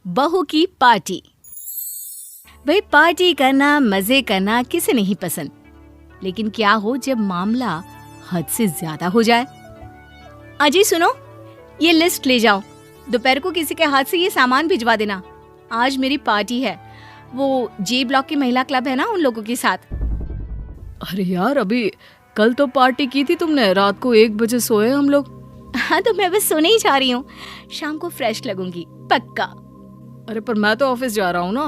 बहू की पार्टी। भाई पार्टी करना, मजे करना किसे नहीं पसंद, लेकिन क्या हो जब मामला हद से ज्यादा हो जाए। अजी सुनो, ये लिस्ट ले जाओ, दोपहर को किसी के हाथ से ये सामान भिजवा देना। आज मेरी पार्टी है, वो जे ब्लॉक की महिला क्लब है ना, उन लोगों के साथ। अरे यार, अभी कल तो पार्टी की थी तुमने, रात को 1 बजे सोए हम लोग। हाँ तो मैं बस सोने ही जा रही हूँ, शाम को फ्रेश लगूंगी पक्का। अरे पर मैं तो ऑफिस जा रहा हूँ ना,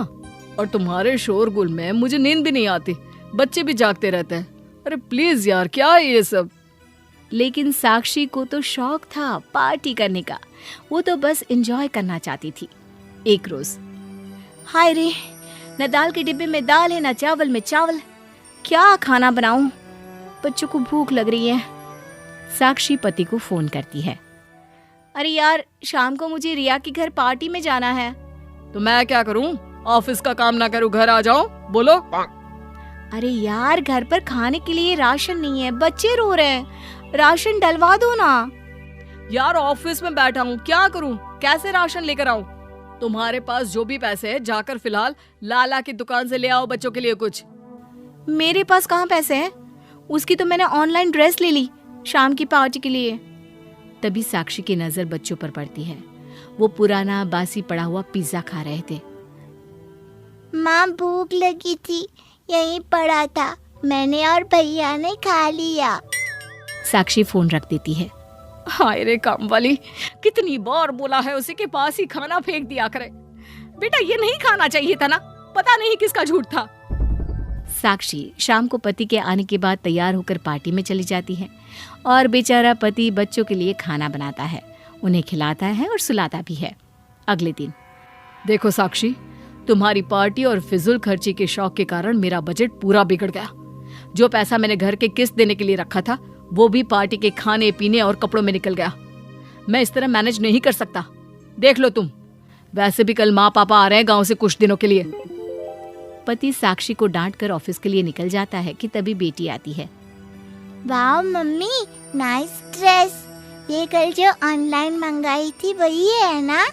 और तुम्हारे शोरगुल में मुझे नींद भी नहीं आती, बच्चे भी जागते रहते हैं। अरे प्लीज यार, क्या है ये सब। लेकिन साक्षी को तो शौक था पार्टी करने का, वो तो बस एंजॉय करना चाहती थी। एक रोज, हाय रे, न दाल के डिब्बे में दाल है, न चावल में चावल, क्या खाना बनाऊं, बच्चों को भूख लग रही है। साक्षी पति को फोन करती है, अरे यार शाम को मुझे रिया के घर पार्टी में जाना है। तो मैं क्या करूं, ऑफिस का काम ना करूं, घर आ जाओ, बोलो। अरे यार घर पर खाने के लिए राशन नहीं है, बच्चे रो रहे हैं, राशन डलवा दो ना। यार ऑफिस में बैठा हूँ, क्या करूं, कैसे राशन लेकर आऊं। तुम्हारे पास जो भी पैसे है जाकर फिलहाल लाला की दुकान से ले आओ बच्चों के लिए कुछ। मेरे पास कहाँ पैसे हैं, उसकी तो मैंने ऑनलाइन ड्रेस ले ली शाम की पार्टी के लिए। तभी साक्षी की नजर बच्चों पर पड़ती है, वो पुराना बासी पड़ा हुआ पिज्जा खा रहे थे। माँ भूख लगी थी, यहीं पड़ा था, मैंने और भैया ने खा लिया। साक्षी फोन रख देती है। हाय रे काम वाली, कितनी बार बोला है उसी के पास ही खाना फेंक दिया करे। बेटा ये नहीं खाना चाहिए था ना, पता नहीं किसका झूठ था। साक्षी शाम को पति के आने के बाद तैयार होकर पार्टी में चली जाती है, और बेचारा पति बच्चों के लिए खाना बनाता है, उन्हें खिलाता है और सुलाता भी है। अगले दिन, देखो साक्षी, तुम्हारी पार्टी और फिजूल खर्ची के शौक के कारण मेरा बजट पूरा बिगड़ गया। जो पैसा मैंने घर के किस्त देने के लिए रखा था, वो भी पार्टी के खाने पीने और कपड़ों में निकल गया। मैं इस तरह मैनेज नहीं कर सकता, देख लो तुम। वैसे भी कल माँ पापा आ रहे हैं गांव से कुछ दिनों के लिए। पति साक्षी को डांट कर ऑफिस के लिए निकल जाता है कि तभी बेटी आती है। वाह मम्मी, नाइस ड्रेस, ये कल जो ऑनलाइन मंगाई थी वही है ना?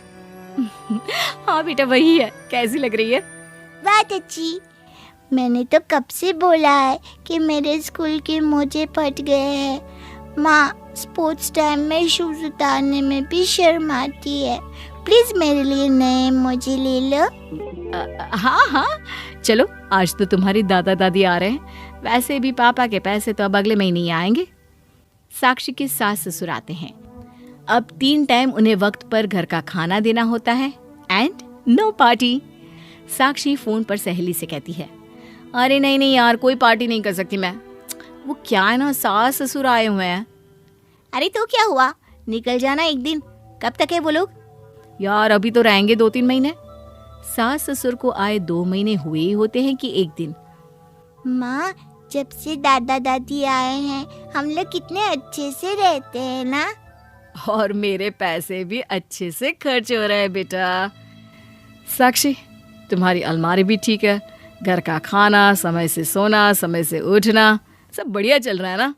हाँ बेटा वही है, कैसी लग रही है? बात अच्छी। मैंने तो कब से बोला है कि मेरे स्कूल के मोजे फट गए हैं। माँ स्पोर्ट्स टाइम में शूज उतारने में भी शर्म आती है, प्लीज मेरे लिए नए मोजे ले लो। हाँ हाँ चलो, आज तो तुम्हारी दादा दादी आ रहे हैं, वैसे भी पापा के पैसे तो अब अगले महीने ही आएंगे। साक्षी के सास ससुर आते हैं। अब 3 टाइम उन्हें वक्त पर घर का खाना देना होता है and no party. Sakshi phone पर सहेली से कहती है, अरे नहीं नहीं यार, कोई पार्टी नहीं कर सकती मैं, वो क्या है ना, सास ससुर आए हुए हैं। अरे तो क्या हुआ, निकल जाना एक दिन, कब तक है वो लोग? यार अभी तो रहेंगे 2-3 महीने। सास ससुर को आए 2 महीने हुए ही होते हैं कि एक दिन। माँ जब से दादा दादी आए हैं हम लोग कितने अच्छे से रहते हैं ना। और मेरे पैसे भी अच्छे से खर्च हो रहे हैं बेटा। साक्षी, तुम्हारी अलमारी भी ठीक है, घर का खाना, समय से सोना, समय से उठना, सब बढ़िया चल रहा है ना?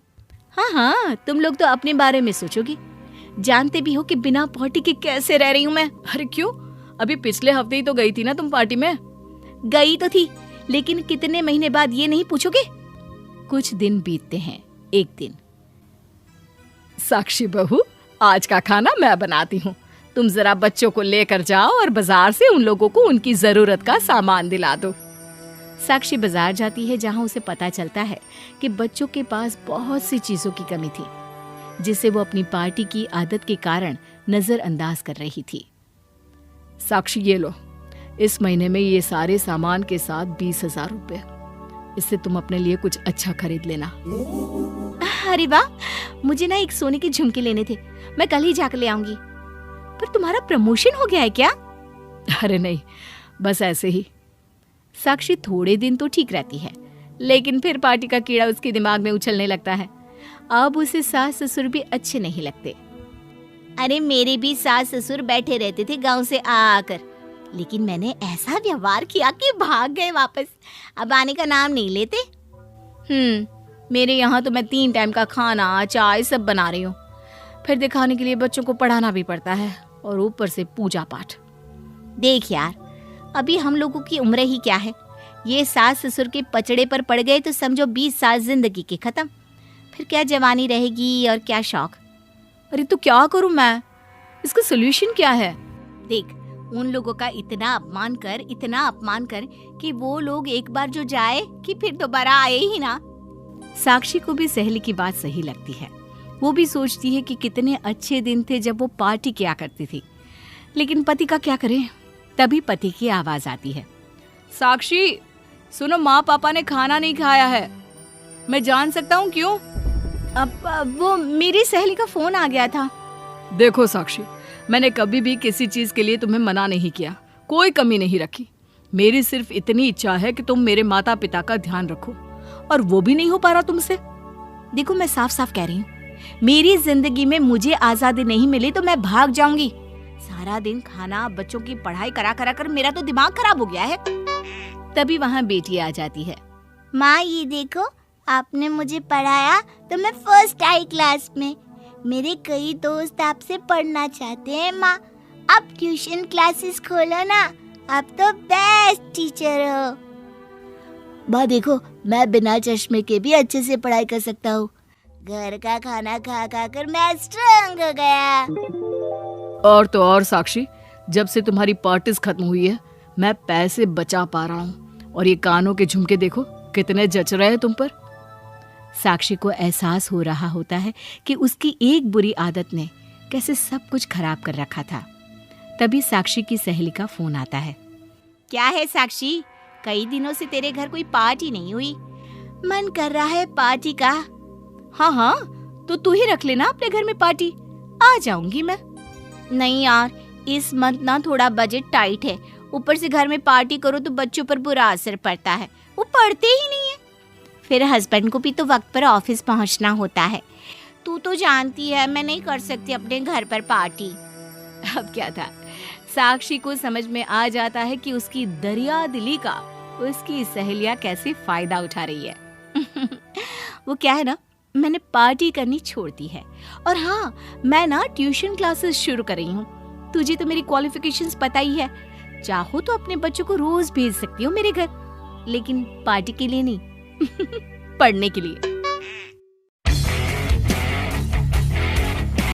हाँ हाँ, तुम लोग तो अपने बारे में सोचोगी, जानते भी हो कि बिना पार्टी के कैसे रह रही हूँ मैं। अरे क्यों, अभी पिछले हफ्ते ही तो गई थी ना तुम पार्टी में। गई तो थी, लेकिन कितने महीने बाद ये नहीं पूछोगे। कुछ दिन बीतते हैं। एक दिन, साक्षी बहू, आज का खाना मैं बनाती हूँ, तुम जरा बच्चों को लेकर जाओ और बाजार से उन लोगों को उनकी जरूरत का सामान दिला दो। साक्षी बाजार जाती है, जहाँ उसे पता चलता है कि बच्चों के पास बहुत सी चीजों की कमी थी, जिसे वो अपनी पार्टी की आदत के कारण नजरअंदाज कर रही थी। साक्षी ये लो, इस महीने में ये सारे सामान के साथ 20,000 रुपए, इससे तुम अपने लिए कुछ अच्छा खरीद लेना। अरे वाह, मुझे ना एक सोने के झुमके लेने थे, मैं कल ही जाकर ले आऊंगी। पर तुम्हारा प्रमोशन हो गया है क्या? अरे नहीं, बस ऐसे ही। साक्षी थोड़े दिन तो ठीक रहती है, लेकिन फिर पार्टी का कीड़ा उसके दिमाग में उछलने लगता है। अब उसे सास ससुर भी अच्छे नहीं लगते। अरे मेरे भी सास ससुर बैठे रहते थे गांव से आकर, लेकिन मैंने ऐसा व्यवहार किया कि भाग गए वापस, अब आने का नाम नहीं लेते। मेरे यहाँ तो मैं 3 टाइम का खाना, चाय सब बना रही हूँ, फिर दिखाने के लिए बच्चों को पढ़ाना भी पड़ता है, और ऊपर से पूजा पाठ। देख यार, अभी हम लोगों की उम्र ही क्या है। ये सास ससुर के पचड़े पर पड़ गए तो समझो 20 साल जिंदगी के खत्म। फिर क्या जवानी रहेगी और क्या शौक। अरे तो क्या करूं मैं? इसका सोल्यूशन क्या है? देख, उन लोगों का इतना अपमान कर कि वो लोग एक बार जो जाए कि फिर दोबारा आए ही ना। साक्षी को भी सहेली की बात सही लगती है। वो भी सोचती है कि कितने अच्छे दिन थे जब वो पार्टी किया करती थी। लेकिन पति का क्या करें? तभी पति की आवाज आती है। साक्षी सुनो, माँ पापा ने खाना नहीं खाया है। मैं जान सकता हूँ क्यों? अब वो मेरी सहेली का फोन आ गया था। देखो साक्षी, मैंने कभी भी किसी चीज के लिए तुम्हें मना नहीं किया, कोई कमी नहीं रखी। मेरी सिर्फ इतनी इच्छा है कि तुम मेरे माता पिता का ध्यान रखो, और वो भी नहीं हो पा रहा तुमसे। देखो, मैं साफ साफ कह रही हूँ, मेरी जिंदगी में मुझे आजादी नहीं मिली तो मैं भाग जाऊंगी। सारा दिन खाना, बच्चों की पढ़ाई करा कर मेरा तो दिमाग खराब हो गया है। तभी वहाँ बेटी आ जाती है। माँ ये देखो, आपने मुझे पढ़ाया तो मैं फर्स्ट आई क्लास में। मेरे कई दोस्त आपसे पढ़ना चाहते हैं माँ। आप ट्यूशन क्लासेस खोलो ना, आप तो बेस्ट टीचर हो। माँ देखो, मैं बिना चश्मे के भी अच्छे से पढ़ाई कर सकता हूँ। घर का खाना खा खा कर मैं स्ट्रांग हो गया। और तो और साक्षी, जब से तुम्हारी पार्टीज खत्म हुई है मैं पैसे बचा पा रहा हूँ, और ये कानों के झुमके देखो कितने जच रहे हैं तुम पर। साक्षी को एहसास हो रहा होता है कि उसकी एक बुरी आदत ने कैसे सब कुछ खराब कर रखा था। तभी साक्षी की सहेली का फोन आता है। क्या है साक्षी, कई दिनों से तेरे घर कोई पार्टी नहीं हुई। मन कर रहा है पार्टी का। हाँ, तो तू ही रख लेना अपने घर में पार्टी, आ जाऊंगी मैं। नहीं यार, इस मंथ ना थोड़ा बजट टाइट है, ऊपर से घर में पार्टी करो तो बच्चों पर बुरा असर पड़ता है, वो पढ़ते ही नहीं है। फिर हस्बैंड को भी तो वक्त पर ऑफिस पहुंचना होता है। तू तो जानती है मैं नहीं कर सकती अपने घर पर पार्टी। अब क्या था, साक्षी को समझ में आ जाता है कि उसकी दरिया दिली का उसकी सहेलियां कैसे फायदा उठा रही है। वो क्या है ना, मैंने पार्टी करनी छोड़ दी है, और हाँ, मैं ना ट्यूशन क्लासेस शुरू कर रही हूँ। तुझे तो मेरी क्वालिफिकेशंस पता ही है। चाहो तो अपने बच्चों को रोज भेज सकती हो मेरे घर, लेकिन पार्टी के लिए नहीं, पढ़ने के लिए।